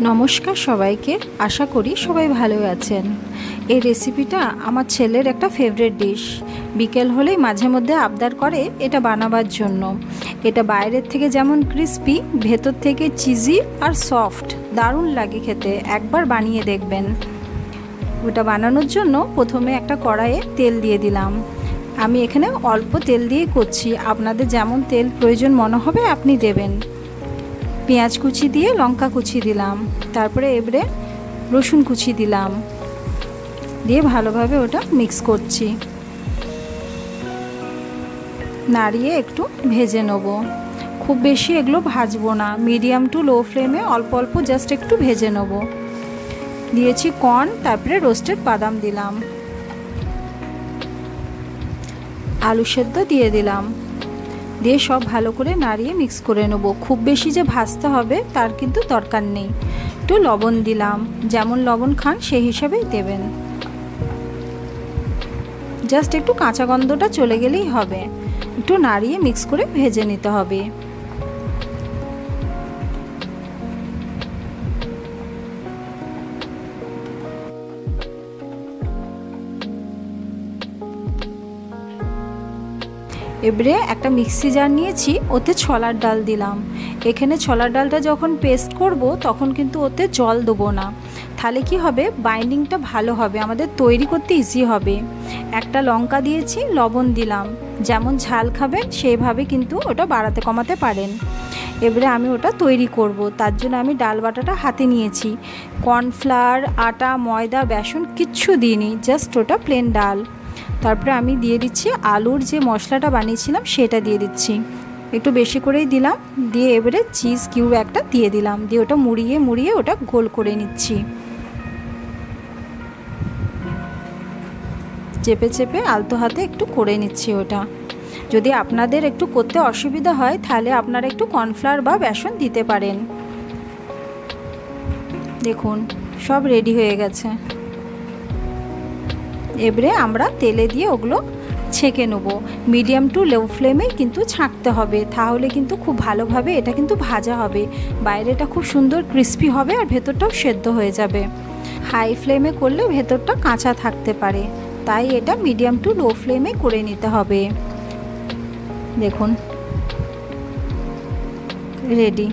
নমস্কার সবাইকে, আশা করি সবাই ভালো আছেন। এই রেসিপিটা আমার ছেলের একটা ফেভারিট ডিশ। বিকেল হলেই মাঝে মধ্যে আবদার করে এটা বানাবার জন্য। এটা বাইরের থেকে যেমন ক্রিস্পি, ভেতর থেকে চিজি আর সফট, দারুণ লাগে খেতে। একবার বানিয়ে দেখবেন। ওটা বানানোর জন্য প্রথমে একটা কড়াইয়ে তেল দিয়ে দিলাম। আমি এখানে অল্প তেল দিয়েই করছি, আপনাদের যেমন তেল প্রয়োজন মনে হবে আপনি দেবেন। পেঁয়াজ কুচি দিয়ে লঙ্কা কুচি দিলাম, তারপরে এবারে রসুন কুচি দিলাম, দিয়ে ভালোভাবে ওটা মিক্স করছি। নাড়িয়ে একটু ভেজে নেব। খুব বেশি এগুলো ভাজবো না, মিডিয়াম টু লো ফ্লেমে অল্প অল্প জাস্ট একটু ভেজে নেব। দিয়েছি কর্ন, তারপরে রোস্টেড বাদাম দিলাম, আলু সেদ্ধ দিয়ে দিলাম, দিয়ে সব ভালো করে নাড়িয়ে মিক্স করে নেব। খুব বেশি যে ভাজতে হবে তার কিন্তু দরকার নেই। একটু লবণ দিলাম, যেমন লবণ খান সেই হিসাবেই দেবেন। জাস্ট একটু কাঁচা গন্ধটা চলে গেলেই হবে। একটু নাড়িয়ে মিক্স করে ভেজে নিতে হবে। এবারে একটা মিক্সি জার নিয়েছি, ওতে ছোলার ডাল দিলাম। এখানে ছোলার ডালটা যখন পেস্ট করব তখন কিন্তু ওতে জল দেবো না, তাহলে কি হবে, বাইন্ডিংটা ভালো হবে, আমাদের তৈরি করতে ইজি হবে। একটা লঙ্কা দিয়েছি, লবণ দিলাম, যেমন ঝাল খাবেন সেইভাবে কিন্তু ওটা বাড়াতে কমাতে পারেন। এবারে আমি ওটা তৈরি করব, তার জন্য আমি ডাল বাটাটা হাতে নিয়েছি। কর্নফ্লাওয়ার, আটা, ময়দা, বেসন কিচ্ছু দিইনি, জাস্ট ওটা প্লেন ডাল। তারপরে আমি দিয়ে দিচ্ছি আলুর যে মশলাটা বানিয়েছিলাম সেটা দিয়ে দিচ্ছি, একটু বেশি করেই দিলাম। দিয়ে এবারে চিজ কিউব একটা দিয়ে দিলাম, দিয়ে ওটা মুড়িয়ে মুড়িয়ে ওটা গোল করে নিচ্ছি। চেপে চেপে আলতো হাতে একটু করে নিচ্ছি ওটা। যদি আপনাদের একটু করতে অসুবিধা হয় তাহলে আপনারা একটু কর্নফ্লাওয়ার বা বেসন দিতে পারেন। দেখুন সব রেডি হয়ে গেছে। এবারে আমরা তেলে দিয়ে ওগুলো ছেঁকে নেব। মিডিয়াম টু লো ফ্লেমে কিন্তু ছাঁকতে হবে, তাহলে কিন্তু খুব ভালোভাবে এটা কিন্তু ভাজা হবে। বাইরেটা খুব সুন্দর ক্রিস্পি হবে আর ভেতরটাও সেদ্ধ হয়ে যাবে। হাই ফ্লেমে করলে ভেতরটা কাঁচা থাকতে পারে, তাই এটা মিডিয়াম টু লো ফ্লেমে করে নিতে হবে। দেখুন রেডি।